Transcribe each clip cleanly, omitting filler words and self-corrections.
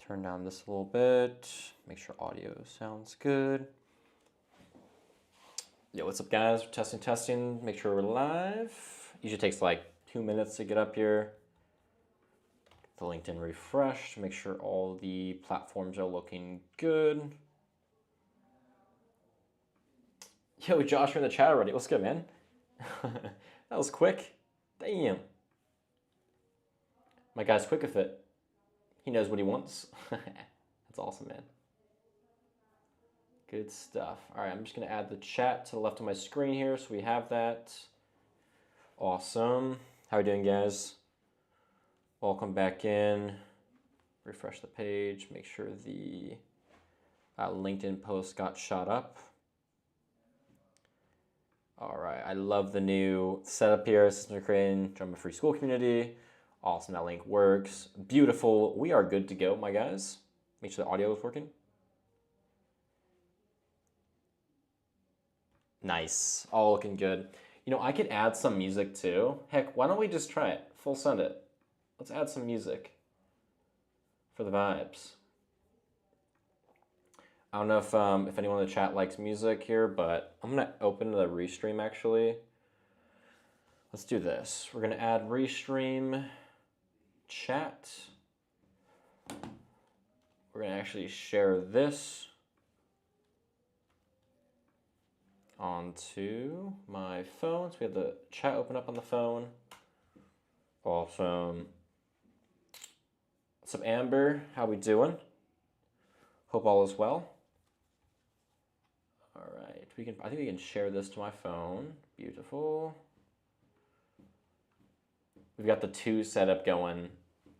Turn down this a little bit. Make sure audio sounds good. Yo, what's up, guys? Testing. Make sure we're live. Usually takes like 2 minutes to get up here. Get the LinkedIn refreshed. Make sure all the platforms are looking good. Yo, Josh, you're in the chat already. What's good, man? That was quick. Damn. My guy's quick with it. He knows what he wants. That's awesome, man. Good stuff. All right, I'm just going to add the chat to the left of my screen here so we have that. Awesome. How are you doing, guys? Welcome back in. Refresh the page. Make sure the LinkedIn post got shot up. All right, I love the new setup here. System creating Drama Free School Community. Awesome, that link works. Beautiful. We are good to go, my guys. Make sure the audio is working. Nice. All looking good. You know, I could add some music too. Heck, why don't we just try it? Full send it. Let's add some music for the vibes. I don't know if anyone in the chat likes music here, but I'm going to open the restream actually. Let's do this. We're going to add restream chat. We're going to actually share this onto my phone. So we have the chat open up on the phone. Awesome. What's up, Amber? How we doing? Hope all is well. All right, I think we can share this to my phone. Beautiful. We've got the 2 setup going,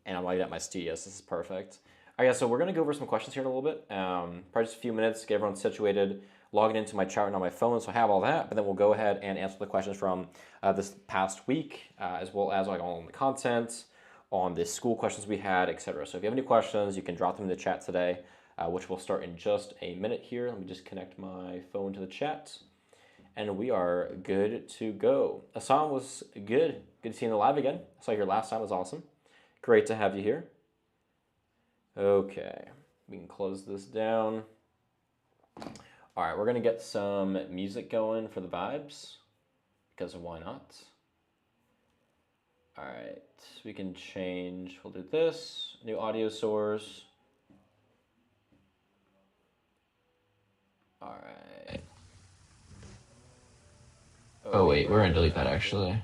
and I'm lighting up my studio, so this is perfect. All right, so we're gonna go over some questions here in a little bit. Probably just a few minutes to get everyone situated, logging into my chat right now on my phone, so I have all that, but then we'll go ahead and answer the questions from this past week, as well as like all the content, on the school questions we had, etc. So if you have any questions, you can drop them in the chat today, which will start in just a minute here. Let me just connect my phone to the chat. And we are good to go. Assam was good. Good to see you in the live again. I saw you here last time. It was awesome. Great to have you here. Okay. We can close this down. All right. We're going to get some music going for the vibes. Because why not? All right. We can change. We'll do this. New audio source. All right. Oh wait, we're gonna delete that actually. All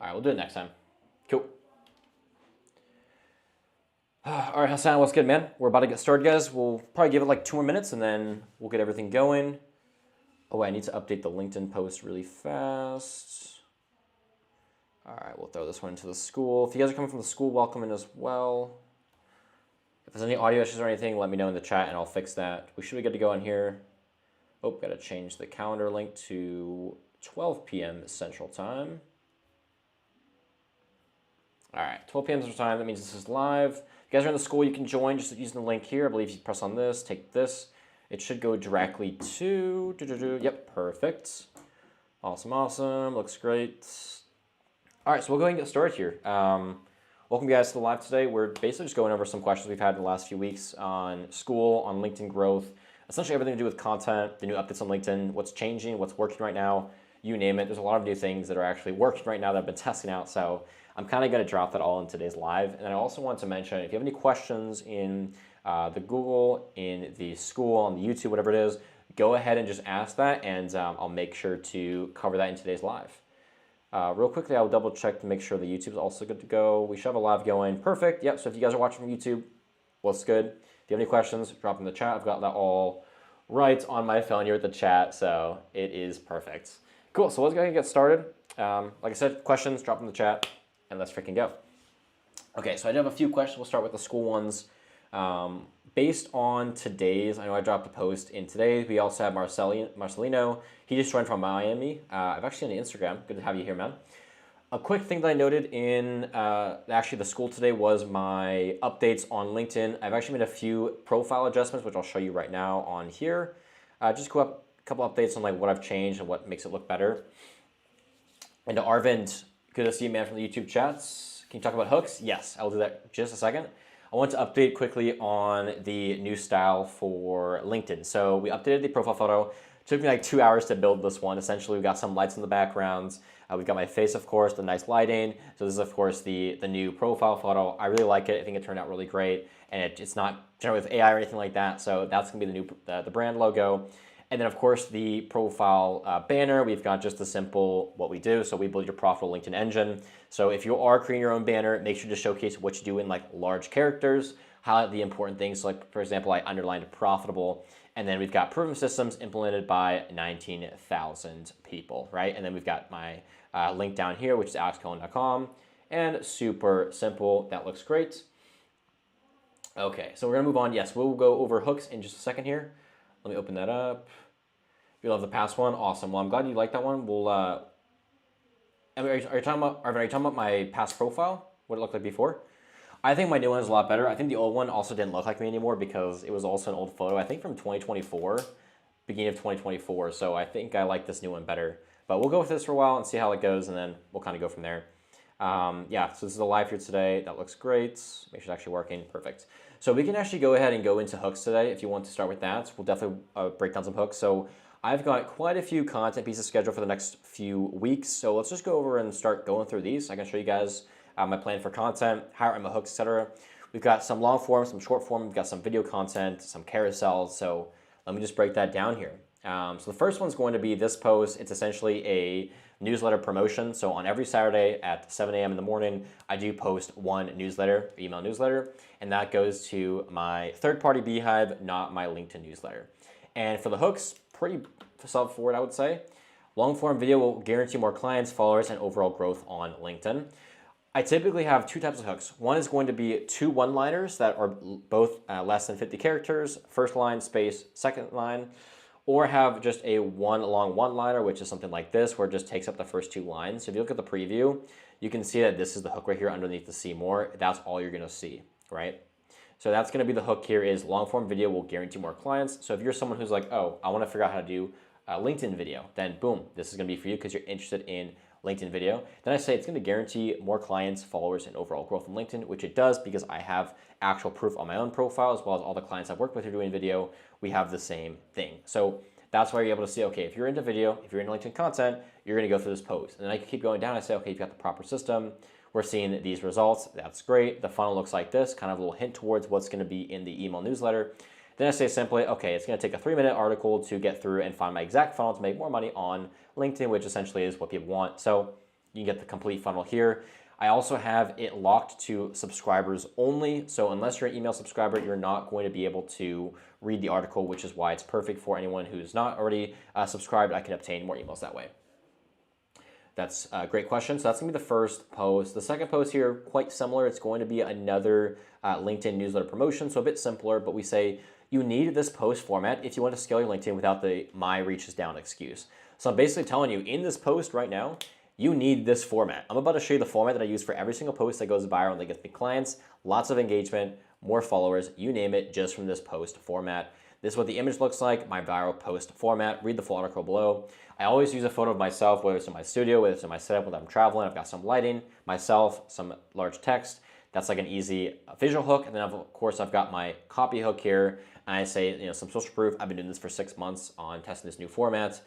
right, we'll do it next time. Cool. All right, Hassan, what's good, man? We're about to get started, guys. We'll probably give it like 2 more minutes, and then we'll get everything going. Oh, I need to update the LinkedIn post really fast. All right, we'll throw this one into the school. If you guys are coming from the school, welcome in as well. If there's any audio issues or anything, let me know in the chat, and I'll fix that. We should be good to go in here. Oh, got to change the calendar link to 12 p.m. Central Time. All right, 12 p.m. Central Time. That means this is live. If you guys are in the school, you can join just using the link here. I believe you press on this, take this. It should go directly to... Yep, perfect. Awesome, awesome. Looks great. All right, so we'll go ahead and get started here. Welcome, guys, to the live today. We're basically just going over some questions we've had in the last few weeks on school, on LinkedIn growth, essentially everything to do with content, the new updates on LinkedIn, what's changing, what's working right now, you name it. There's a lot of new things that are actually working right now that I've been testing out, so I'm kind of going to drop that all in today's live. And I also want to mention, if you have any questions in the Google, in the school, on the YouTube, whatever it is, go ahead and just ask that, and I'll make sure to cover that in today's live. Real quickly, I'll double check to make sure the YouTube's also good to go. We should have a live going. Perfect. Yep, so if you guys are watching from YouTube, what's good? If you have any questions, drop in the chat. I've got that all right on my phone here with the chat, so it is perfect. Cool, so let's go ahead and get started. Like I said, questions, drop in the chat, and let's freaking go. Okay, so I do have a few questions. We'll start with the school ones. Based on today's, I know I dropped a post in today. We also have Marcelino. He just joined from Miami. I've actually seen on Instagram. Good to have you here, man. A quick thing that I noted in actually the school today was my updates on LinkedIn. I've actually made a few profile adjustments, which I'll show you right now on here. Just a couple updates on like what I've changed and what makes it look better. And to Arvind, good to see you, man, from the YouTube chats. Can you talk about hooks? Yes, I'll do that in just a second. I want to update quickly on the new style for LinkedIn. So we updated the profile photo. It took me like 2 hours to build this one. Essentially, we got some lights in the background. We've got my face, of course, the nice lighting. So this is, of course, the new profile photo. I really like it. I think it turned out really great. And it's not generated with AI or anything like that. So that's going to be the brand logo. And then, of course, the profile banner, we've got just the simple what we do. So we build your profitable LinkedIn engine. So if you are creating your own banner, make sure to showcase what you do in like large characters, highlight the important things. So like, for example, I underlined profitable. And then we've got proven systems implemented by 19,000 people, right? And then we've got my link down here, which is alexcohen.com. And super simple. That looks great. Okay, so we're going to move on. Yes, we'll go over hooks in just a second here. Let me open that up. You love the past one? Awesome. Well, I'm glad you like that one. We'll, are you talking about, Arvin, are you talking about my past profile? What it looked like before? I think my new one is a lot better. I think the old one also didn't look like me anymore because it was also an old photo, I think from 2024, beginning of 2024. So I think I like this new one better. But we'll go with this for a while and see how it goes, and then we'll kind of go from there. Yeah, so this is a live here today. That looks great. Make sure it's actually working. Perfect. So we can actually go ahead and go into hooks today if you want to start with that. We'll definitely break down some hooks. So I've got quite a few content pieces scheduled for the next few weeks. So let's just go over and start going through these. I can show you guys my plan for content, how I write my hooks, etc. We've got some long form, some short form. We've got some video content, some carousels. So let me just break that down here. So the first one's going to be this post. It's essentially a newsletter promotion. So on every Saturday at 7 a.m. in the morning, I do post one newsletter, email newsletter, and that goes to my third-party Beehive, not my LinkedIn newsletter. And for the hooks, pretty self-forward, I would say. Long-form video will guarantee more clients, followers, and overall growth on LinkedIn. I typically have two types of hooks. One is going to be two one-liners that are both less than 50 characters, first line, space, second line, or have just a long one-liner, which is something like this, where it just takes up the first two lines. So if you look at the preview, you can see that this is the hook right here underneath the see more. That's all you're gonna see, right? So that's gonna be the hook here is long-form video will guarantee more clients. So if you're someone who's like, oh, I wanna figure out how to do a LinkedIn video, then boom, this is gonna be for you because you're interested in LinkedIn video. Then I say it's gonna guarantee more clients, followers, and overall growth on LinkedIn, which it does because I have actual proof on my own profile as well as all the clients I've worked with who are doing video. We have the same thing. So that's why you're able to see, okay, if you're into video, if you're into LinkedIn content, you're gonna go through this post. And then I can keep going down. I say, okay, you've got the proper system. We're seeing these results. That's great. The funnel looks like this, kind of a little hint towards what's gonna be in the email newsletter. Then I say simply, okay, it's gonna take a 3-minute article to get through and find my exact funnel to make more money on LinkedIn, which essentially is what people want. So you can get the complete funnel here. I also have it locked to subscribers only. So unless you're an email subscriber, you're not going to be able to read the article, which is why it's perfect for anyone who's not already subscribed. I can obtain more emails that way. That's a great question. So that's gonna be the first post. The second post here, quite similar. It's going to be another LinkedIn newsletter promotion. So a bit simpler, but we say you need this post format if you want to scale your LinkedIn without the my reach is down excuse. So I'm basically telling you in this post right now, you need this format. I'm about to show you the format that I use for every single post that goes viral and that gets me clients, lots of engagement, more followers, you name it, just from this post format. This is what the image looks like, my viral post format. Read the full article below. I always use a photo of myself, whether it's in my studio, whether it's in my setup when I'm traveling. I've got some lighting, myself, some large text. That's like an easy visual hook. And then of course I've got my copy hook here. And I say, some social proof. I've been doing this for 6 months on testing this new format.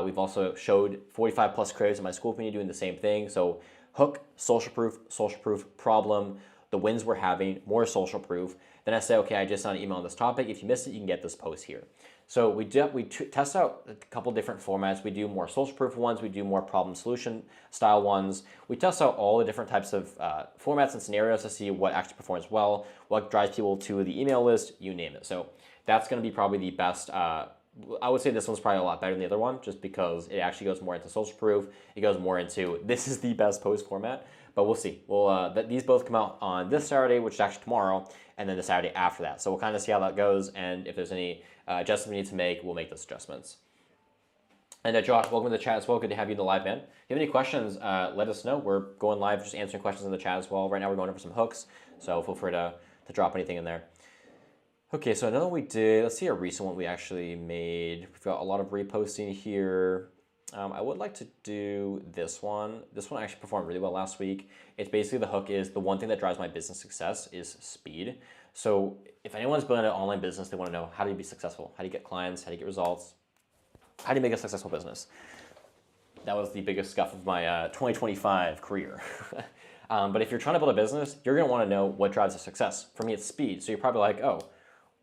We've also showed 45 plus creators in my school community doing the same thing. So hook, social proof, problem, the wins we're having, more social proof. Then I say, okay, I just sent an email on this topic. If you missed it, you can get this post here. So we test out a couple different formats. We do more social proof ones. We do more problem solution style ones. We test out all the different types of formats and scenarios to see what actually performs well, what drives people to the email list, you name it. So that's going to be probably the best. I would say this one's probably a lot better than the other one just because it actually goes more into social proof. It goes more into this is the best post format, but we'll see. These both come out on this Saturday, which is actually tomorrow, and then the Saturday after that. So we'll kind of see how that goes, and if there's any adjustments we need to make, we'll make those adjustments. And Josh, welcome to the chat as well. Good to have you in the live, man. If you have any questions, let us know. We're going live, just answering questions in the chat as well. Right now we're going over some hooks, so feel free to drop anything in there. Okay, so another one we did, let's see a recent one we actually made. We've got a lot of reposting here. I would like to do this one. This one actually performed really well last week. It's basically the hook is the one thing that drives my business success is speed. So if anyone's building an online business, they want to know how do you be successful? How do you get clients? How do you get results? How do you make a successful business? That was the biggest scuff of my 2025 career. But if you're trying to build a business, you're going to want to know what drives the success. For me, it's speed. So you're probably like, oh,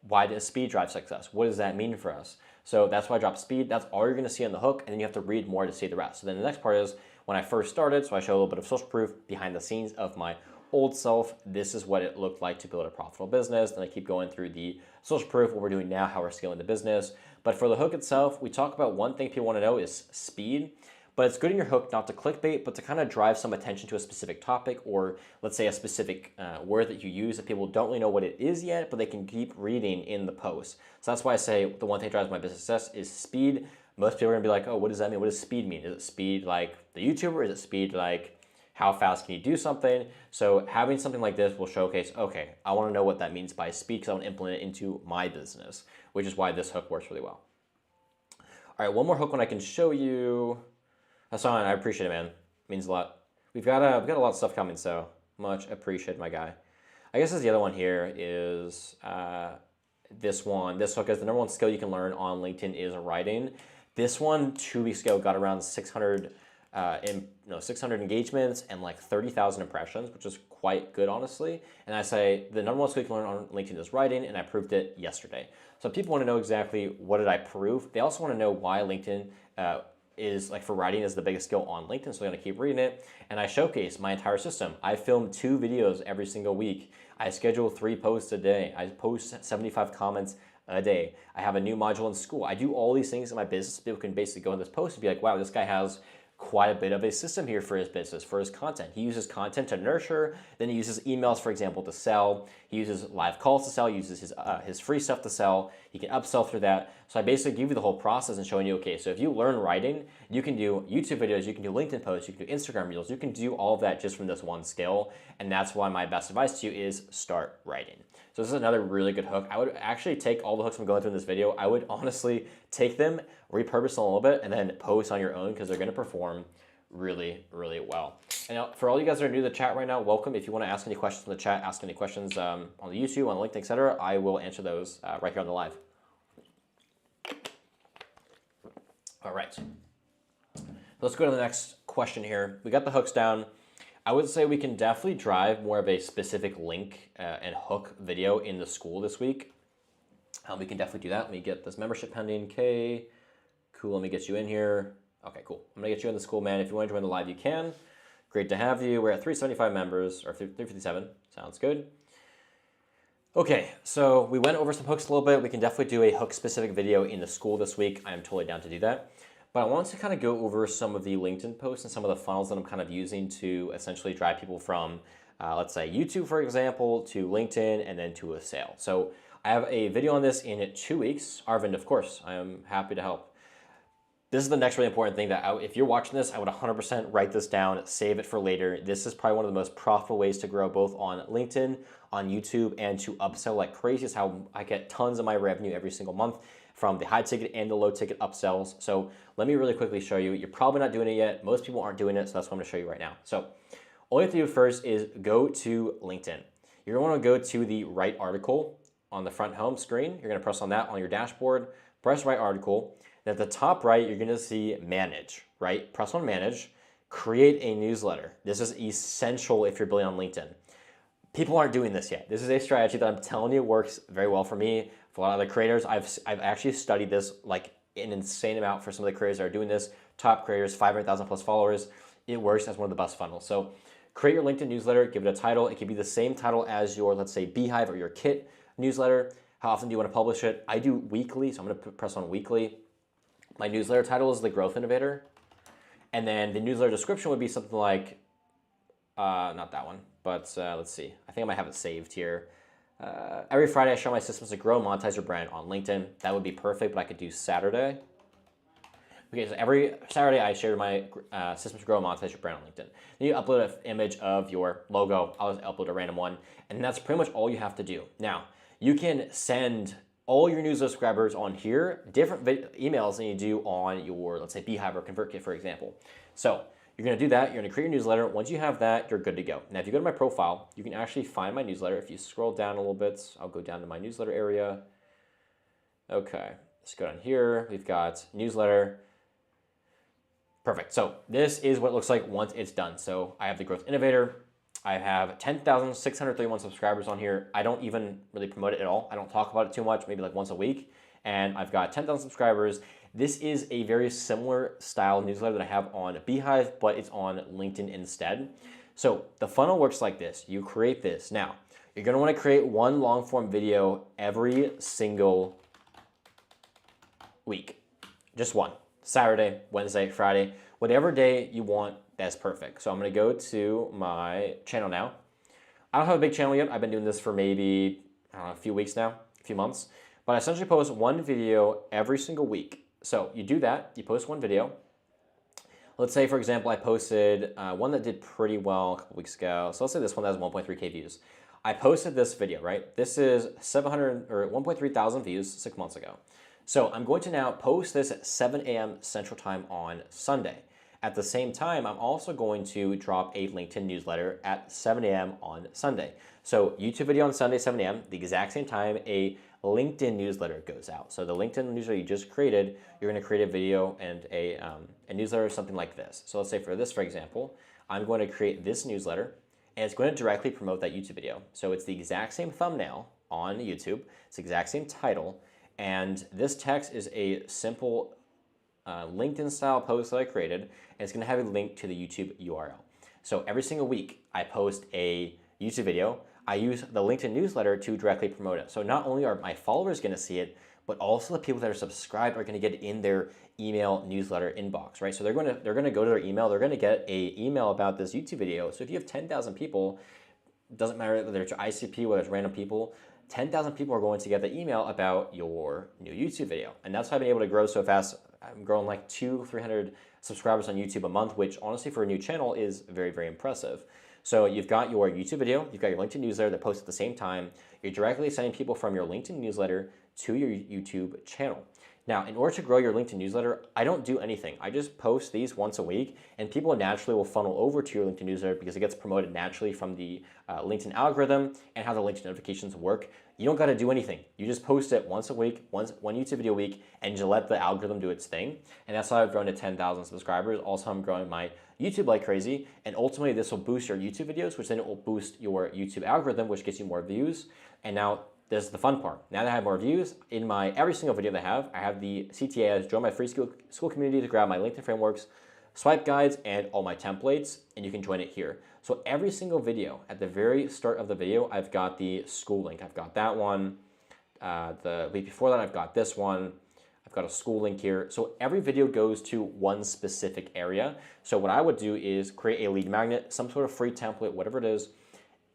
why does speed drive success? What does that mean for us? So that's why I dropped speed. That's all you're going to see on the hook, and then you have to read more to see the rest. So then the next part is when I first started, so I show a little bit of social proof behind the scenes of my old self. This is what it looked like to build a profitable business. Then I keep going through the social proof, what we're doing now, how we're scaling the business. But for the hook itself, we talk about one thing people want to know is speed. But it's good in your hook not to clickbait, but to kind of drive some attention to a specific topic or let's say a specific word that you use that people don't really know what it is yet, but they can keep reading in the post. So that's why I say the one thing that drives my business success is speed. Most people are gonna be like, oh, what does that mean? What does speed mean? Is it speed like the YouTuber? Is it speed like how fast can you do something? So having something like this will showcase, okay, I wanna know what that means by speed because I wanna implement it into my business, which is why this hook works really well. All right, one more hook one I can show you. Hassan, I appreciate it, man. It means a lot. We've got a lot of stuff coming, so much appreciated, my guy. I guess the other one here is this one. This hook is the number one skill you can learn on LinkedIn is writing. This one 2 weeks ago got around 600 engagements and like 30,000 impressions, which is quite good, honestly. And I say the number one skill you can learn on LinkedIn is writing, and I proved it yesterday. So people want to know exactly what did I prove. They also want to know why LinkedIn is like for writing is the biggest skill on LinkedIn, so I'm gonna keep reading it. And I showcase my entire system. I film 2 videos every single week. I schedule 3 posts a day. I post 75 comments a day. I have a new module in school. I do all these things in my business. People can basically go in this post and be like, wow, this guy has quite a bit of a system here for his business, for his content. He uses content to nurture, then he uses emails, for example, to sell. He uses live calls to sell, he uses his free stuff to sell. He can upsell through that. So I basically give you the whole process and showing you, okay, so if you learn writing, you can do YouTube videos, you can do LinkedIn posts, you can do Instagram reels, you can do all of that just from this one skill. And that's why my best advice to you is start writing. So this is another really good hook. I would actually take all the hooks I'm going through in this video. I would honestly take them, repurpose them a little bit, and then post on your own because they're going to perform really, really well. And now, for all you guys that are new to the chat right now, welcome. If you want to ask any questions in the chat, ask any questions on the YouTube, on LinkedIn, etc., I will answer those right here on the live. All right. Let's go to the next question here. We got the hooks down. I would say we can definitely drive more of a specific link and hook video in the school this week. We can definitely do that. Let me get this membership pending. Okay, cool. Let me get you in here. Okay, cool. I'm gonna get you in the school, man. If you want to join the live, you can. Great to have you. We're at 375 members, or 357. Sounds good. Okay, so we went over some hooks a little bit. We can definitely do a hook-specific video in the school this week. I am totally down to do that. But I want to kind of go over some of the LinkedIn posts and some of the funnels that I'm kind of using to essentially drive people from, let's say, YouTube, for example, to LinkedIn and then to a sale. So I have a video on this in 2 weeks. Arvind, of course, I am happy to help. This is the next really important thing that if you're watching this, I would 100% write this down, save it for later. This is probably one of the most profitable ways to grow both on LinkedIn, on YouTube, and to upsell like crazy. Is how I get tons of my revenue every single month from the high ticket and the low ticket upsells. So let me really quickly show you. You're probably not doing it yet. Most people aren't doing it, so that's what I'm gonna show you right now. So all you have to do first is go to LinkedIn. You're gonna wanna go to the right article on the front home screen. You're gonna press on that on your dashboard, press right article. And at the top right, you're gonna see manage, right? Press on manage, create a newsletter. This is essential if you're building on LinkedIn. People aren't doing this yet. This is a strategy that I'm telling you works very well for me. For a lot of other creators, I've actually studied this like an insane amount for some of the creators that are doing this. Top creators, 500,000 plus followers. It works as one of the best funnels. So create your LinkedIn newsletter, give it a title. It could be the same title as your, let's say, Beehive or your Kit newsletter. How often do you want to publish it? I do weekly, so I'm gonna press on weekly. My newsletter title is The Growth Innovator. And then the newsletter description would be something like, not that one, but let's see. I think I might have it saved here. Every Friday, I share my systems to grow and monetize your brand on LinkedIn. That would be perfect, but I could do Saturday. Okay, so every Saturday, I share my systems to grow and monetize your brand on LinkedIn. Then you upload an image of your logo. I'll just upload a random one. And that's pretty much all you have to do. Now, you can send all your newsletter subscribers on here different emails than you do on your, let's say, Beehive or ConvertKit, for example. So you're going to do that. You're going to create your newsletter. Once you have that, you're good to go. Now, if you go to my profile, you can actually find my newsletter. If you scroll down a little bit, I'll go down to my newsletter area. Okay, let's go down here. We've got newsletter. Perfect. So this is what it looks like once it's done. So I have the Growth Innovator. I have 10,631 subscribers on here. I don't even really promote it at all. I don't talk about it too much, maybe like once a week. And I've got 10,000 subscribers. This is a very similar style newsletter that I have on Beehive, but it's on LinkedIn instead. So the funnel works like this. You create this. Now, you're going to want to create one long form video every single week. Just one. Saturday, Wednesday, Friday, whatever day you want, that's perfect. So I'm going to go to my channel now. I don't have a big channel yet. I've been doing this for maybe, I don't know, a few weeks now, a few months. But I essentially post one video every single week. So you do that, you post one video. Let's say, for example, I posted one that did pretty well a couple weeks ago. So let's say this one has 1.3K views. I posted this video, right? This is 700 or 1.3 thousand views 6 months ago. So I'm going to now post this at 7 a.m. Central Time on Sunday. At the same time, I'm also going to drop a LinkedIn newsletter at 7 a.m. on Sunday. So YouTube video on Sunday, 7 a.m., the exact same time a LinkedIn newsletter goes out. So the LinkedIn newsletter you just created, you're going to create a video and a newsletter, something like this. So let's say for this, for example, I'm going to create this newsletter, and it's going to directly promote that YouTube video. So it's the exact same thumbnail on YouTube. It's the exact same title. And this text is a simple LinkedIn style post that I created, and it's going to have a link to the YouTube URL. So every single week I post a YouTube video. I use the LinkedIn newsletter to directly promote it. So not only are my followers going to see it, but also the people that are subscribed are going to get it in their email newsletter inbox, right? So they're going to go to their email. They're going to get a email about this YouTube video. So if you have 10,000 people, doesn't matter whether it's your ICP, whether it's random people, 10,000 people are going to get the email about your new YouTube video. And that's how I've been able to grow so fast. I'm growing like 200-300 subscribers on YouTube a month, which honestly for a new channel is very, very impressive. So you've got your YouTube video, you've got your LinkedIn newsletter that posts at the same time. You're directly sending people from your LinkedIn newsletter to your YouTube channel. Now, in order to grow your LinkedIn newsletter, I don't do anything. I just post these once a week, and people naturally will funnel over to your LinkedIn newsletter because it gets promoted naturally from the LinkedIn algorithm and how the LinkedIn notifications work. You don't got to do anything. You just post it once a week, one YouTube video a week, and you let the algorithm do its thing. And that's how I've grown to 10,000 subscribers. Also, I'm growing my YouTube like crazy, and ultimately this will boost your YouTube videos, which then it will boost your YouTube algorithm, which gets you more views. And now this is the fun part. Now that I have more views, in my every single video that I have the CTA as join my free school community to grab my LinkedIn frameworks, swipe guides, and all my templates, and you can join it here. So every single video, at the very start of the video, I've got the school link. I've got that one. The week before that, I've got this one. I've got a school link here. So every video goes to one specific area. So what I would do is create a lead magnet, some sort of free template, whatever it is.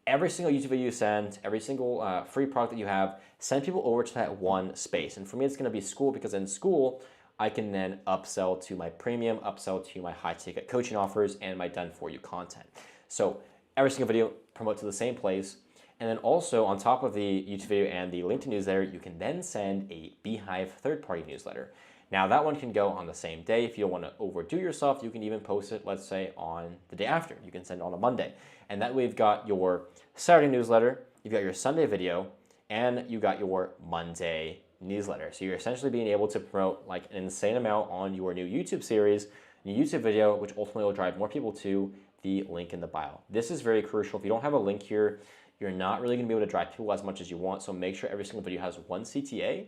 Every single YouTube video you send, every single free product that you have, send people over to that one space. And for me, it's going to be school, because in school, I can then upsell to my premium, upsell to my high ticket coaching offers, and my done for you content. So every single video promote to the same place. And then also on top of the YouTube video and the LinkedIn newsletter, you can then send a Beehive third-party newsletter. Now that one can go on the same day. If you don't want to overdo yourself, you can even post it, let's say, on the day after. You can send it on a Monday. And that way you've got your Saturday newsletter, you've got your Sunday video, and you got your Monday newsletter. So you're essentially being able to promote like an insane amount on your new YouTube series, new YouTube video, which ultimately will drive more people to the link in the bio. This is very crucial. If you don't have a link here, you're not really going to be able to drive people as much as you want. So make sure every single video has one CTA,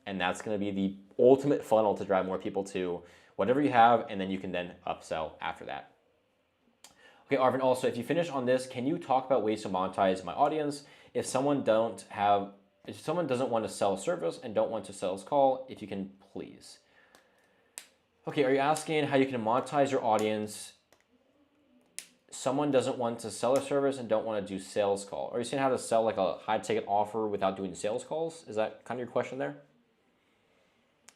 and that's going to be the ultimate funnel to drive more people to whatever you have, and then you can then upsell after that. Okay, Arvin, also, if you finish on this, can you talk about ways to monetize my audience? If someone doesn't want to sell a service and don't want to sales call, if you can, please. Okay, are you asking how you can monetize your audience? Someone doesn't want to sell a service and don't want to do sales call. Are you saying how to sell like a high ticket offer without doing sales calls? Is that kind of your question there?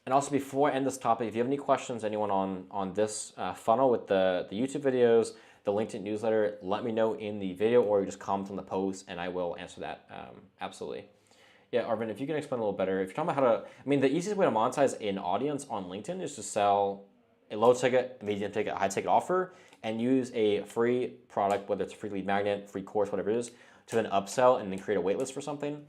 And also, before I end this topic, if you have any questions, anyone on this funnel with the YouTube videos, the LinkedIn newsletter, let me know in the video, or you just comment on the post and I will answer that absolutely. Yeah, Arvin, if you can explain a little better, if you're talking about how to, I mean, the easiest way to monetize an audience on LinkedIn is to sell a low ticket, medium ticket, high ticket offer and use a free product, whether it's a free lead magnet, free course, whatever it is, to then upsell and then create a waitlist for something.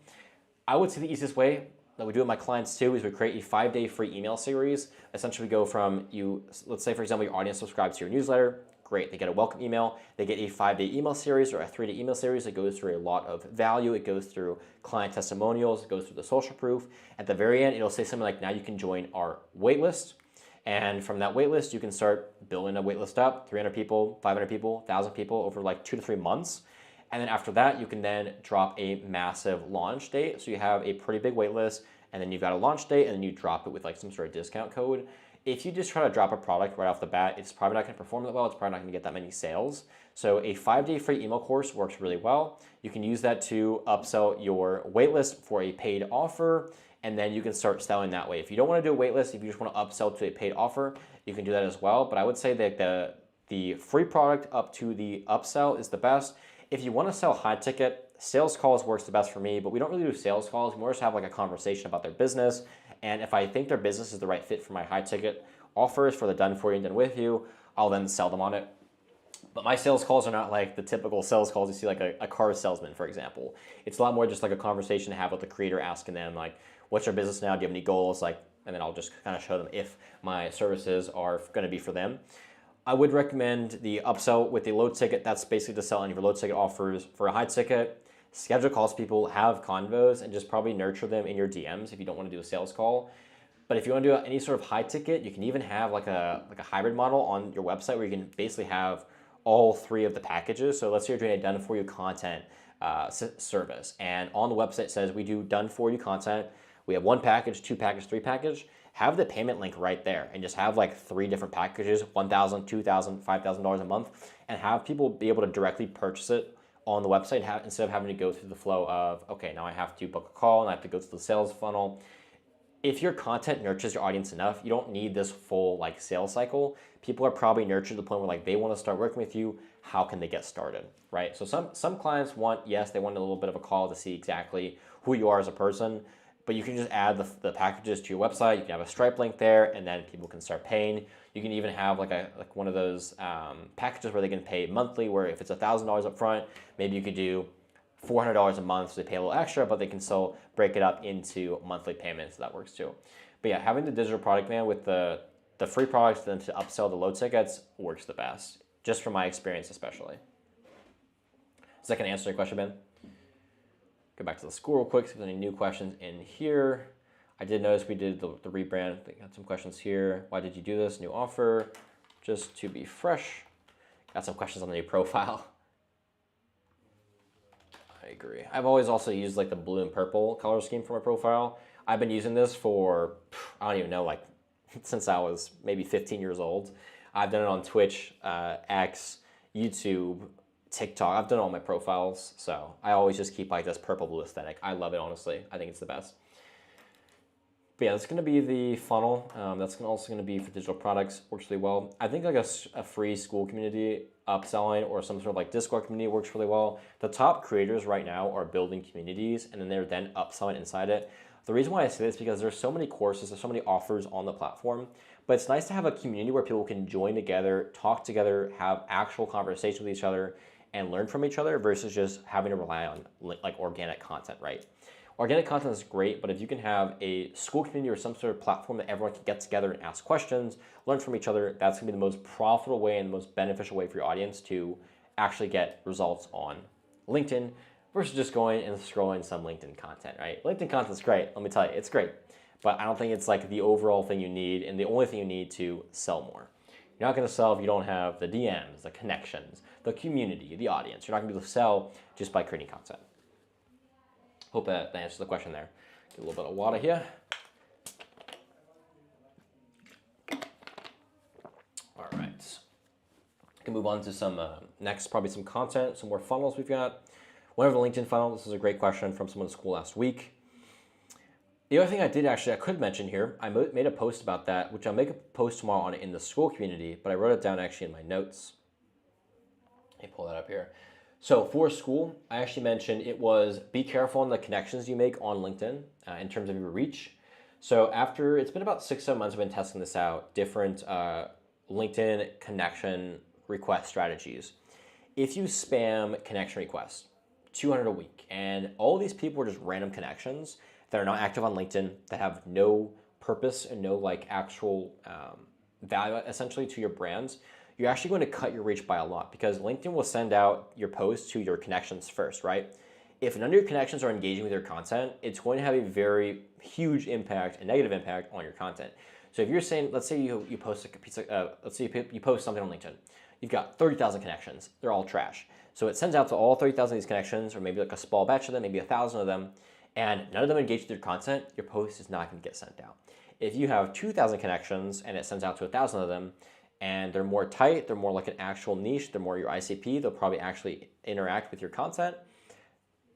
I would say the easiest way that we do with my clients too is we create a 5-day free email series. Essentially, we go from you, let's say, for example, your audience subscribes to your newsletter. Great, they get a welcome email. They get a 5-day email series or a 3-day email series. It goes through a lot of value. It goes through client testimonials. It goes through the social proof. At the very end, it'll say something like, now you can join our waitlist. And from that waitlist, you can start building a waitlist up, 300 people, 500 people, 1,000 people over like 2 to 3 months. And then after that, you can then drop a massive launch date. So you have a pretty big waitlist, and then you've got a launch date, and then you drop it with like some sort of discount code. If you just try to drop a product right off the bat, it's probably not going to perform that well. It's probably not going to get that many sales. So a 5-day free email course works really well. You can use that to upsell your waitlist for a paid offer, and then you can start selling that way. If you don't want to do a waitlist, if you just want to upsell to a paid offer, you can do that as well. But I would say that the free product up to the upsell is the best. If you want to sell high ticket, sales calls works the best for me, but we don't really do sales calls. We more just have like a conversation about their business. And if I think their business is the right fit for my high ticket offers for the done for you and done with you, I'll then sell them on it. But my sales calls are not like the typical sales calls you see like a car salesman, for example. It's a lot more just like a conversation to have with the creator, asking them like, what's your business now? Do you have any goals? Like, and then I'll just kind of show them if my services are going to be for them. I would recommend the upsell with the low ticket. That's basically to sell any of your low ticket offers. For a high ticket, schedule calls people, have convos, and just probably nurture them in your DMs if you don't want to do a sales call. But if you want to do any sort of high ticket, you can even have like a hybrid model on your website where you can basically have all 3 of the packages. So let's say you're doing a done for you content service, and on the website it says we do done for you content. We have 1 package, 2 package, 3 package. Have the payment link right there and just have like 3 different packages, $1,000, $2,000, $5,000 a month, and have people be able to directly purchase it on the website instead of having to go through the flow of, okay, now I have to book a call and I have to go through the sales funnel. If your content nurtures your audience enough, you don't need this full like sales cycle. People are probably nurtured to the point where like they want to start working with you. How can they get started, right? So some clients want, yes, they want a little bit of a call to see exactly who you are as a person, but you can just add the packages to your website. You can have a Stripe link there, and then people can start paying. You can even have like one of those packages where they can pay monthly, where if it's $1,000 up front, maybe you could do $400 a month, so they pay a little extra, but they can still break it up into monthly payments. So that works too. But yeah, having the digital product man with the free products then to upsell the low tickets works the best, just from my experience especially. Does that kind of answer your question, Ben? Go back to the school real quick, see if there's any new questions in here. I did notice we did the rebrand. I think I had some questions here. Why did you do this? New offer, just to be fresh. Got some questions on the new profile. I agree. I've always also used like the blue and purple color scheme for my profile. I've been using this for, I don't even know, like since I was maybe 15 years old. I've done it on Twitch, X, YouTube, TikTok. I've done all my profiles, so I always just keep like this purple blue aesthetic. I love it, honestly. I think it's the best. But yeah, that's going to be the funnel. That's also going to be for digital products. Works really well. I think like a free school community upselling or some sort of like Discord community works really well. The top creators right now are building communities, and then they're then upselling inside it. The reason why I say this is because there's so many courses, there's so many offers on the platform, but it's nice to have a community where people can join together, talk together, have actual conversations with each other, and learn from each other versus just having to rely on like organic content, right? Organic content is great, but if you can have a school community or some sort of platform that everyone can get together and ask questions, learn from each other, that's gonna be the most profitable way and the most beneficial way for your audience to actually get results on LinkedIn versus just going and scrolling some LinkedIn content, right? LinkedIn content's great, let me tell you, it's great. But I don't think it's like the overall thing you need and the only thing you need to sell more. You're not gonna sell if you don't have the DMs, the connections, the community, the audience. You're not gonna be able to sell just by creating content. Hope that answers the question there. Get a little bit of water here. All right. I can move on to some next, probably some content, some more funnels we've got. One of the LinkedIn funnel, this is a great question from someone in school last week. The other thing I could mention here, I made a post about that, which I'll make a post tomorrow on it in the school community, but I wrote it down actually in my notes. Let me pull that up here. So for school, I actually mentioned it was be careful on the connections you make on LinkedIn in terms of your reach. So after it's been about 6, 7 months, I've been testing this out, different LinkedIn connection request strategies. If you spam connection requests, 200 a week, and all these people are just random connections that are not active on LinkedIn, that have no purpose and no like actual value essentially to your brands, you're actually going to cut your reach by a lot because LinkedIn will send out your posts to your connections first, right? If none of your connections are engaging with your content, it's going to have a very huge impact, a negative impact on your content. So if you're saying, let's say you post a piece of, let's say you post something on LinkedIn, you've got 30,000 connections, they're all trash. So it sends out to all 30,000 of these connections, or maybe like a small batch of them, maybe 1,000 of them, and none of them engage with your content, your post is not going to get sent out. If you have 2,000 connections and it sends out to 1,000 of them, and they're more tight, they're more like an actual niche, they're more your ICP, they'll probably actually interact with your content,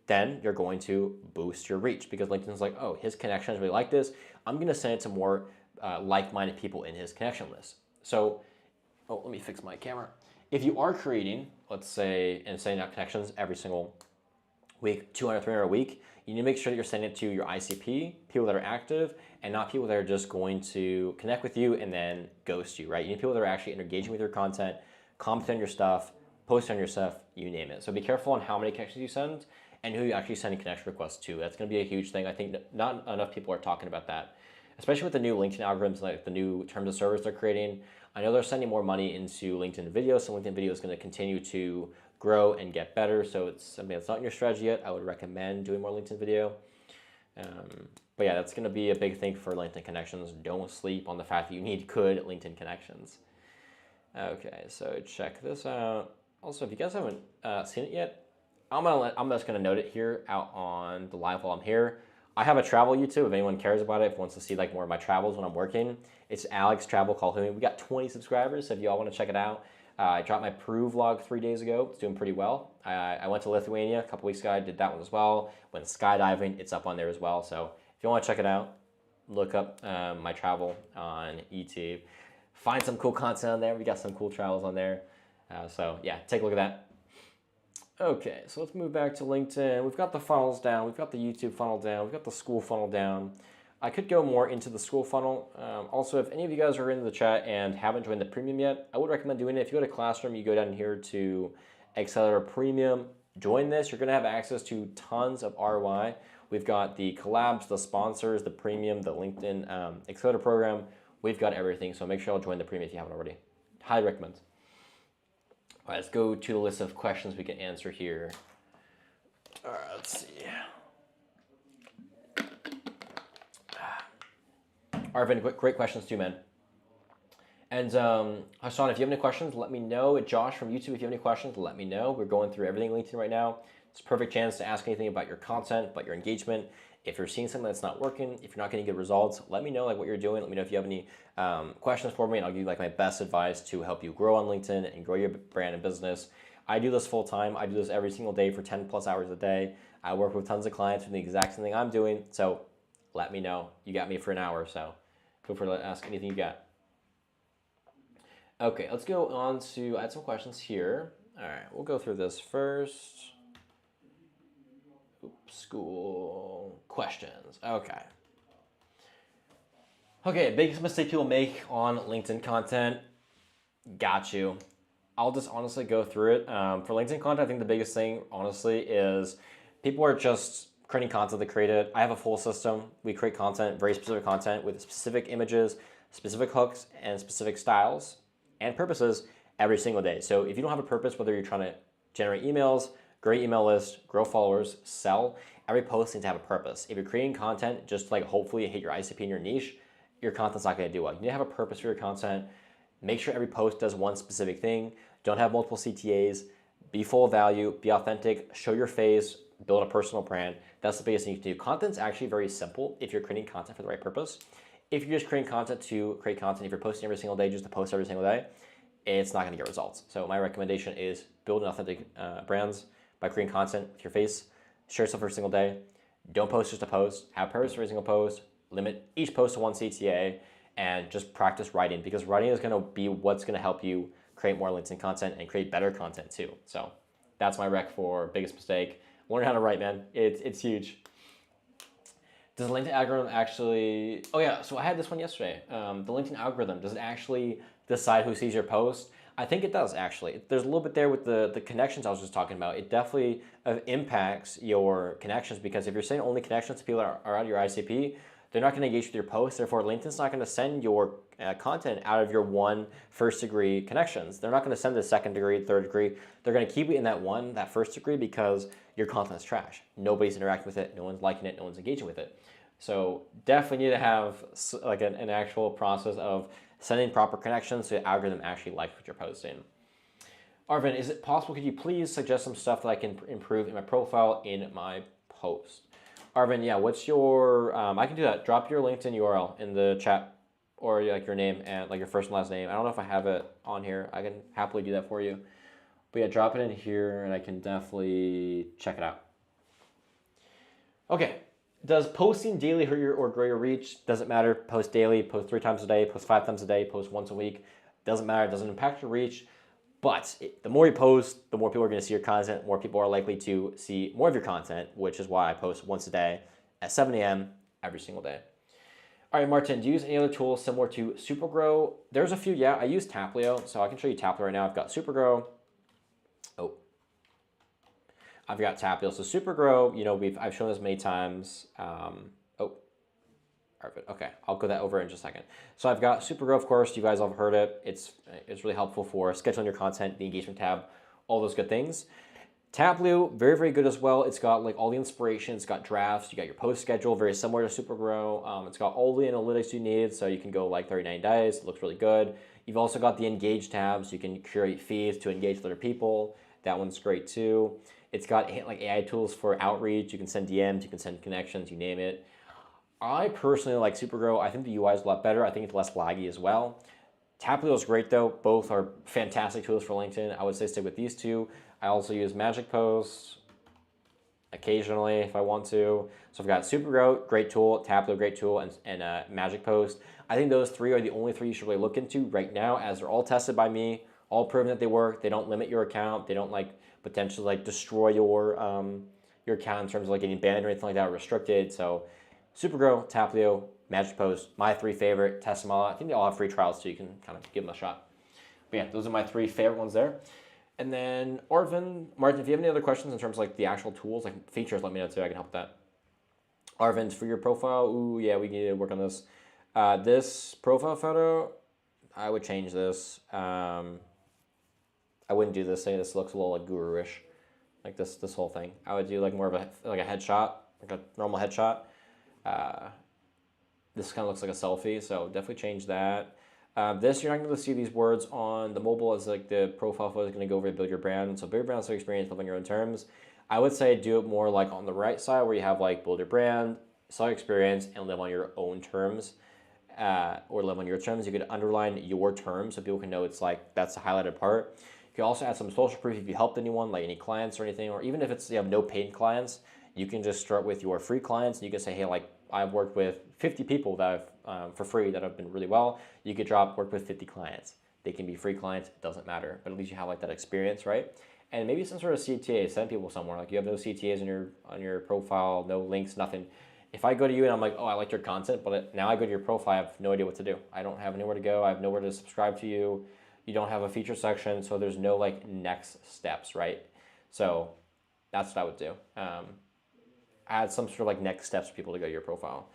then you're going to boost your reach because LinkedIn's like, oh, his connections really like this. I'm going to send it to more like-minded people in his connection list. So, let me fix my camera. If you are creating, let's say, and sending out connections every single week, 200, 300 a week, you need to make sure that you're sending it to your ICP, people that are active, and not people that are just going to connect with you and then ghost you, right? You need people that are actually engaging with your content, commenting on your stuff, posting on your stuff, you name it. So be careful on how many connections you send and who you actually sending connection requests to. That's going to be a huge thing. I think not enough people are talking about that, especially with the new LinkedIn algorithms, like the new terms of service they're creating. I know they're sending more money into LinkedIn video, so LinkedIn video is going to continue to grow and get better. So it's something that's not in your strategy yet. I would recommend doing more LinkedIn video. But yeah, that's going to be a big thing for LinkedIn connections. Don't sleep on the fact that you need good LinkedIn connections. Okay, so check this out. Also, if you guys haven't seen it yet, I'm just gonna note it here out on the live while I'm here. I have a travel YouTube if anyone cares about it, if wants to see like more of my travels when I'm working. It's Alex Travel Call Home. We got 20 subscribers, so if y'all want to check it out. I dropped my Peru vlog 3 days ago. It's doing pretty well. I went to Lithuania a couple weeks ago. I did that one as well. Went skydiving. It's up on there as well. So if you want to check it out, look up my travel on YouTube. Find some cool content on there. We got some cool travels on there. So yeah, take a look at that. Okay, so let's move back to LinkedIn. We've got the funnels down. We've got the YouTube funnel down. We've got the school funnel down. I could go more into the school funnel. Also, if any of you guys are in the chat and haven't joined the premium yet, I would recommend doing it. If you go to Classroom, you go down here to Accelerator Premium, join this. You're going to have access to tons of ROI. We've got the collabs, the sponsors, the premium, the LinkedIn Accelerator program. We've got everything, so make sure you'll join the premium if you haven't already. Highly recommend. All right, let's go to the list of questions we can answer here. All right, let's see. Arvin, great questions too, man. And Hassan, if you have any questions, let me know. Josh from YouTube, if you have any questions, let me know. We're going through everything LinkedIn right now. It's a perfect chance to ask anything about your content, about your engagement. If you're seeing something that's not working, if you're not getting good results, let me know like what you're doing. Let me know if you have any questions for me, and I'll give you like my best advice to help you grow on LinkedIn and grow your brand and business. I do this full time. I do this every single day for 10 plus hours a day. I work with tons of clients doing the exact same thing I'm doing. So let me know. You got me for an hour, so feel free to ask anything you got. Okay, let's go on to, I had some questions here. All right, we'll go through this first. School questions. Okay. Okay, biggest mistake people make on LinkedIn content. Got you. I'll just honestly go through it. For LinkedIn content, I think the biggest thing, honestly, is people are just creating content to create it. I have a full system. We create content, very specific content with specific images, specific hooks, and specific styles and purposes every single day. So if you don't have a purpose, whether you're trying to generate emails, grow your email list, grow followers, sell, every post needs to have a purpose. If you're creating content just to like hopefully hit your ICP in your niche, your content's not going to do well. You need to have a purpose for your content. Make sure every post does one specific thing. Don't have multiple CTAs. Be full of value. Be authentic. Show your face. Build a personal brand. That's the biggest thing you can do. Content's actually very simple if you're creating content for the right purpose. If you're just creating content to create content, if you're posting every single day just to post every single day, it's not going to get results. So my recommendation is build an authentic brands by creating content with your face. Share stuff every single day. Don't post just to post. Have purpose for every single post. Limit each post to one CTA and just practice writing because writing is going to be what's going to help you create more LinkedIn content and create better content too. So That's my rec for biggest mistake. Learn how to write, man. It's huge. Does the LinkedIn algorithm actually... Oh, yeah, so I had this one yesterday. The LinkedIn algorithm, does it actually decide who sees your post? I think it does, actually. There's a little bit there with the connections I was just talking about. It definitely impacts your connections, because if you're sending only connections to people that are out of your ICP, they're not going to engage with your post. Therefore, LinkedIn's not going to send your content out of your 1 first-degree connections. They're not going to send the 2nd degree, 3rd degree. They're going to keep it in that 1st degree, because your content's trash. Nobody's interacting with it. No one's liking it. No one's engaging with it. So definitely need to have like an actual process of sending proper connections so the algorithm actually likes what you're posting. Arvin, is it possible, could you please suggest some stuff that I can improve in my profile in my post? Arvin, yeah, what's your, I can do that. Drop your LinkedIn URL in the chat, or like your name and like your first and last name. I don't know if I have it on here. I can happily do that for you. But yeah, drop it in here and I can definitely check it out. Okay, does posting daily hurt or grow your reach? Doesn't matter. Post daily, post 3 times a day, post 5 times a day, post once a week. Doesn't matter. It doesn't impact your reach. But the more you post, the more people are going to see your content. More people are likely to see more of your content, which is why I post once a day at 7 a.m. every single day. All right, Martin, do you use any other tools similar to Supergrow? There's a few, yeah. I use Taplio, so I can show you Taplio right now. I've got Supergrow. Oh, I've got Taplio. So Supergrow, you know, I've shown this many times. Okay, I'll go that over in just a second. So I've got Supergrow, of course. You guys all have heard it. It's really helpful for scheduling your content, the engagement tab, all those good things. Taplio, very, very good as well. It's got like all the inspiration. It's got drafts. You got your post schedule, very similar to Supergrow. It's got all the analytics you need, so you can go like 39 days. It looks really good. You've also got the engage tab, so you can create feeds to engage with other people. That one's great too. It's got like AI tools for outreach. You can send DMs, you can send connections, you name it. I personally like Supergrow. I think the UI is a lot better. I think it's less laggy as well. Taplio is great though. Both are fantastic tools for LinkedIn. I would say stick with these two. I also use Magic Post occasionally if I want to. So I've got Supergrow, great tool, Taplio, great tool, and Magic Post. I think those 3 are the only 3 you should really look into right now, as they're all tested by me, all proven that they work. They don't limit your account. They don't like potentially like destroy your account in terms of like getting banned or anything like that, or restricted. So Supergrow, Taplio, Magic Post, my 3 favorite. Test them all. I think they all have free trials, so you can kind of give them a shot. But yeah, those are my 3 favorite ones there. And then Arvin, Martin, if you have any other questions in terms of like the actual tools, like features, let me know too. I can help with that. Arvin, for your profile, ooh, yeah, we need to work on this. This profile photo, I would change this. I wouldn't do this thing. This looks a little like guru-ish, like this whole thing. I would do like more of a headshot, like a normal headshot. This kind of looks like a selfie, so definitely change that. This, you're not going to see these words on the mobile, as like the profile photo is going to go over to build your brand. So build your brand, so experience, live on your own terms. I would say do it more like on the right side, where you have like build your brand, sell experience, and live on your own terms, or live on your terms. You could underline your terms so people can know it's like that's the highlighted part. You can also add some social proof if you helped anyone, like any clients or anything, or even if it's you have no paid clients, you can just start with your free clients, and you can say, hey, like I've worked with 50 people that I've for free that have been really well. You could work with 50 clients. They can be free clients, it doesn't matter, but at least you have like that experience, right? And maybe some sort of CTA, send people somewhere. Like you have no CTAs on your profile, no links, nothing. If I go to you and I'm like, oh, I like your content, but now I go to your profile, I have no idea what to do. I don't have anywhere to go. I have nowhere to subscribe to you. You don't have a feature section, so there's no like next steps, right? So that's what I would do. Add some sort of like next steps for people to go to your profile.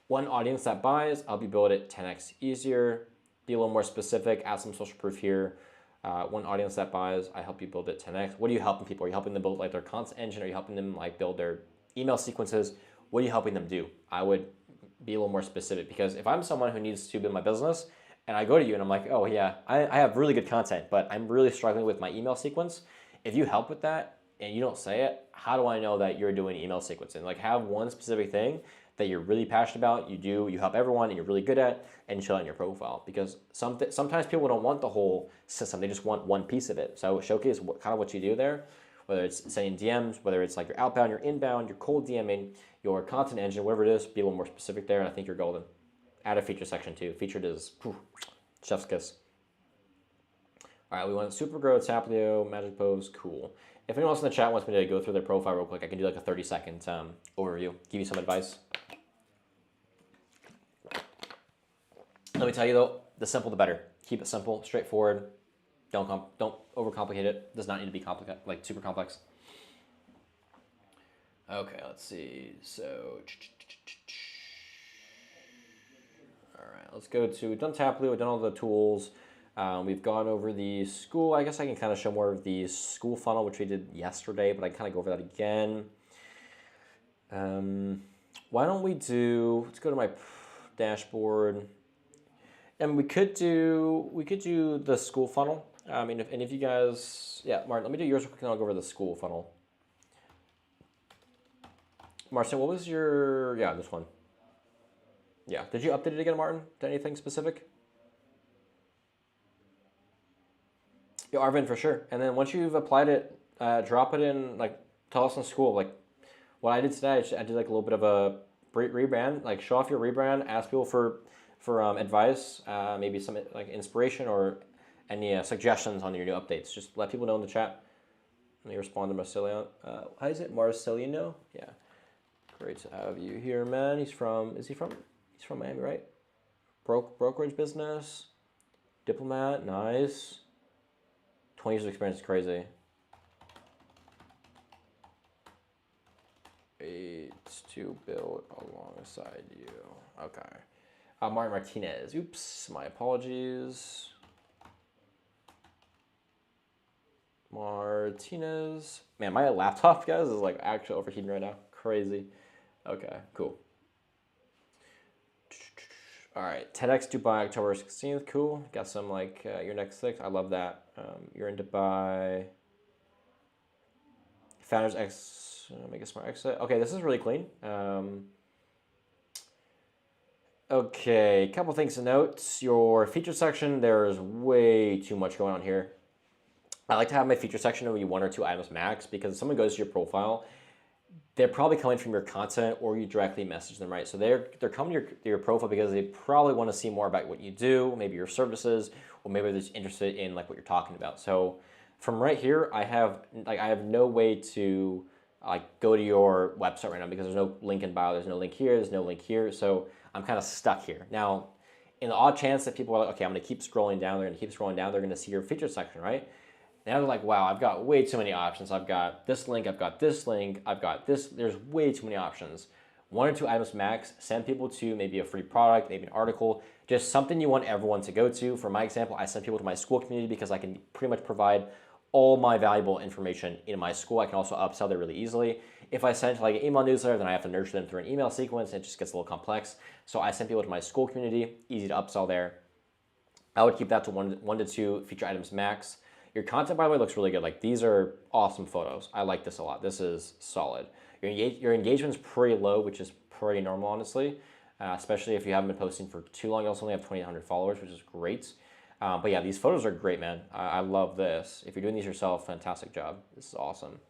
One audience that buys, I'll be build it 10x easier. Be a little more specific, add some social proof here. One audience that buys, I help you build it 10x. What are you helping people? Are you helping them build like their content engine? Are you helping them like build their email sequences? What are you helping them do? I would be a little more specific, because if I'm someone who needs to build my business and I go to you and I'm like, oh yeah, I have really good content, but I'm really struggling with my email sequence. If you help with that and you don't say it, how do I know that you're doing email sequencing? Like have one specific thing that you're really passionate about, you help everyone and you're really good at, and show it in your profile. Because sometimes people don't want the whole system, they just want one piece of it. So showcase kind of what you do there, whether it's sending DMs, whether it's like your outbound, your inbound, your cold DMing, your content engine, whatever it is, be a little more specific there, and I think you're golden. Add a feature section too. Featured is chef's kiss. All right, we want Super Grow, Taplio, Magic Pose, cool. If anyone else in the chat wants me to go through their profile real quick, I can do like a 30-second overview, give you some advice. Let me tell you though, the simple the better. Keep it simple, straightforward. Don't overcomplicate it. Does not need to be complicated, like super complex. Okay, let's see. So, all right, let's go to, we've done Taplio, we've done all the tools. We've gone over the school. I guess I can kind of show more of the school funnel, which we did yesterday, but I can kind of go over that again. Why don't we do, let's go to my dashboard. And we could do the school funnel. I mean, if you guys, yeah, Martin, let me do yours real quick and I'll go over the school funnel. Marcin, what was your, yeah, this one. Yeah, did you update it again, Martin, to anything specific? Yeah, Arvin, for sure. And then once you've applied it, drop it in, like, tell us in school. Like, what I did today, I did like a little bit of a rebrand, like show off your rebrand, ask people for advice, maybe some like inspiration or any suggestions on your new updates. Just let people know in the chat. Let me respond to Marcelino. How is it? Marcelino? Yeah. Great to have you here, man. He's from Miami, right? Brokerage business, diplomat, nice. 20 years of experience is crazy. To build alongside you. Okay. Martin Martinez. Oops, my apologies. Martinez. Man, my laptop, guys, is like actually overheating right now. Crazy. Okay, cool. All right, TEDx Dubai, October 16th. Cool. Got some like your next 6. I love that. You're in Dubai. Founders X, make a smart exit. Okay, this is really clean. Okay, couple things to note. Your feature section, there's way too much going on here. I like to have my feature section only 1 or 2 items max because if someone goes to your profile, they're probably coming from your content or you directly message them, right? So they're coming to your profile because they probably want to see more about what you do, maybe your services, or maybe they're just interested in like what you're talking about. So from right here, I have no way to like go to your website right now because there's no link in bio, there's no link here, there's no link here. So I'm kind of stuck here. Now, in the odd chance that people are like, okay, I'm gonna keep scrolling down, they're gonna see your feature section, right? Now they're like, wow, I've got way too many options. I've got this link, I've got this link, I've got this. There's way too many options. 1 or 2 items max. Send people to maybe a free product, maybe an article, just something you want everyone to go to. For my example, I send people to my school community because I can pretty much provide all my valuable information in my school. I can also upsell there really easily. If I send like an email newsletter, then I have to nurture them through an email sequence. It just gets a little complex. So I send people to my school community, easy to upsell there. I would keep that to 1 to 2 feature items max. Your content, by the way, looks really good. Like these are awesome photos. I like this a lot. This is solid. Your engagement's pretty low, which is pretty normal, honestly, especially if you haven't been posting for too long. You also only have 2,800 followers, which is great. But yeah, these photos are great, man. I love this. If you're doing these yourself, fantastic job. This is awesome.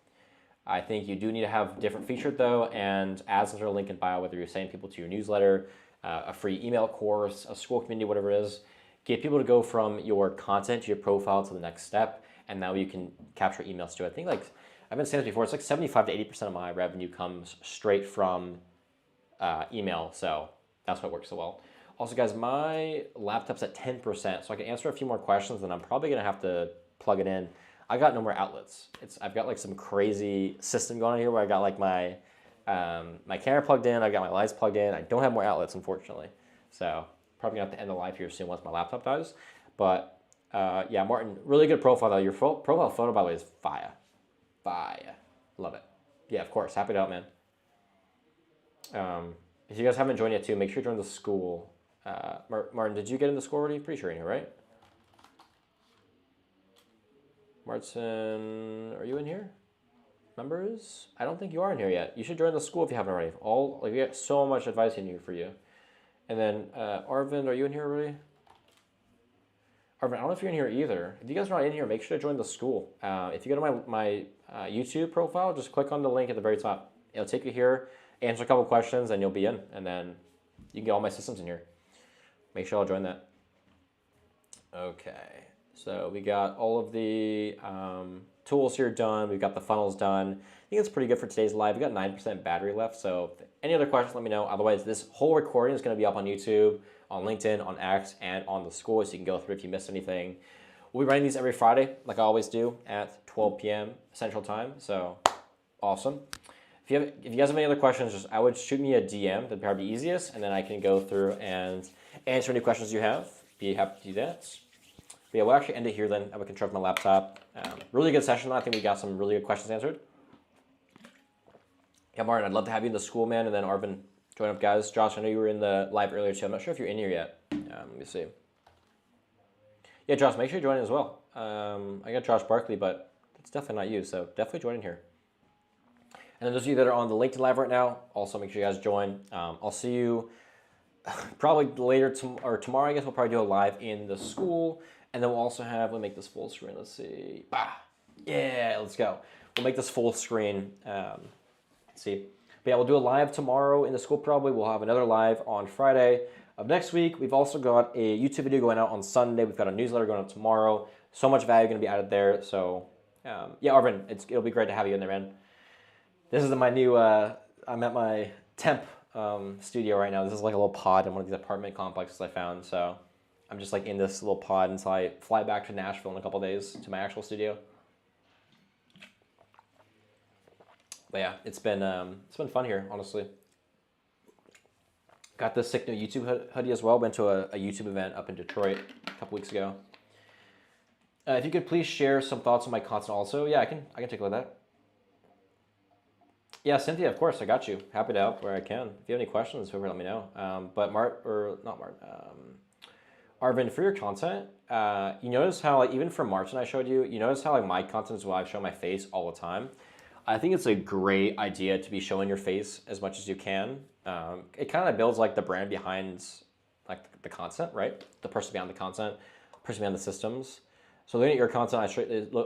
I think you do need to have different featured though, and add some sort of link in bio, whether you're sending people to your newsletter, a free email course, a school community, whatever it is. Get people to go from your content to your profile to the next step, and now you can capture emails too. I think like, I've been saying this before, it's like 75 to 80% of my revenue comes straight from email, so that's why it works so well. Also guys, my laptop's at 10%, so I can answer a few more questions, and I'm probably gonna have to plug it in. I got no more outlets. I've got like some crazy system going on here where I got like my camera plugged in, I got my lights plugged in. I don't have more outlets, unfortunately. So probably gonna have to end the live here soon once my laptop dies. But yeah, Martin, really good profile though. Your profile photo, by the way, is fire. Fire. Love it. Yeah, of course. Happy to help, man. If you guys haven't joined yet too, make sure you join the school. Martin, did you get in the school already? Pretty sure you're in here, right? Martin, are you in here? Members? I don't think you are in here yet. You should join the school if you haven't already. We get so much advice in here for you. And then Arvind, are you in here already? Arvind, I don't know if you're in here either. If you guys are not in here, make sure to join the school. If you go to my YouTube profile, just click on the link at the very top. It'll take you here, answer a couple questions, and you'll be in. And then you can get all my systems in here. Make sure I'll join that. Okay. So we got all of the tools here done. We've got the funnels done. I think it's pretty good for today's live. We got 9% battery left. So any other questions, let me know. Otherwise, this whole recording is going to be up on YouTube, on LinkedIn, on X, and on the school, so you can go through if you missed anything. We'll be running these every Friday, like I always do, at 12 p.m. Central Time. So awesome. If you guys have any other questions, I would shoot me a DM. That'd probably be easiest, and then I can go through and answer any questions you have. Be happy to do that. But yeah, we'll actually end it here then. I have a control of my laptop. Really good session. I think we got some really good questions answered. Yeah, Martin, I'd love to have you in the school, man. And then Arvin, join up, guys. Josh, I know you were in the live earlier too. I'm not sure if you're in here yet. Let me see. Yeah, Josh, make sure you join in as well. I got Josh Barkley, but it's definitely not you. So definitely join in here. And then those of you that are on the LinkedIn live right now, also make sure you guys join. I'll see you probably later or tomorrow. I guess we'll probably do a live in the school. And then we'll also have, let me make this full screen. Let's see. Yeah, let's go. We'll make this full screen. Let's see. But yeah, we'll do a live tomorrow in the school probably. We'll have another live on Friday of next week. We've also got a YouTube video going out on Sunday. We've got a newsletter going out tomorrow. So much value going to be added there. So yeah, Arvin, it'll be great to have you in there, man. This is my new, I'm at my temp studio right now. This is like a little pod in one of these apartment complexes I found. So I'm just like in this little pod until I fly back to Nashville in a couple days to my actual studio. But yeah, it's been fun here, honestly. Got this sick new YouTube hoodie as well. Went to a YouTube event up in Detroit a couple weeks ago. If you could please share some thoughts on my content also. Yeah, I can take a look at that. Yeah, Cynthia, of course, I got you. Happy to help where I can. If you have any questions, feel free to let me know. But Arvin, for your content, you notice how like even for Martin I showed you, you notice how like my content is why I show my face all the time. I think it's a great idea to be showing your face as much as you can. It kind of builds like the brand behind like the content, right? The person behind the content, person behind the systems. So looking at your content,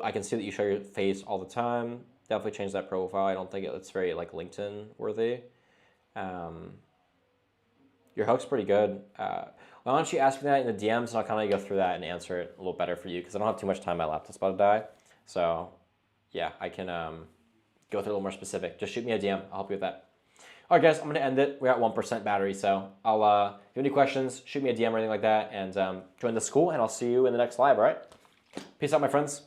I can see that you show your face all the time. Definitely change that profile. I don't think it's very like LinkedIn worthy. Your hook's pretty good. Why don't you ask me that in the DMs and I'll kind of go through that and answer it a little better for you because I don't have too much time. My laptop's about to die. So yeah, I can go through a little more specific. Just shoot me a DM. I'll help you with that. All right, guys, I'm going to end it. We're at 1% battery, so I'll, if you have any questions, shoot me a DM or anything like that, and join the school, and I'll see you in the next live, all right? Peace out, my friends.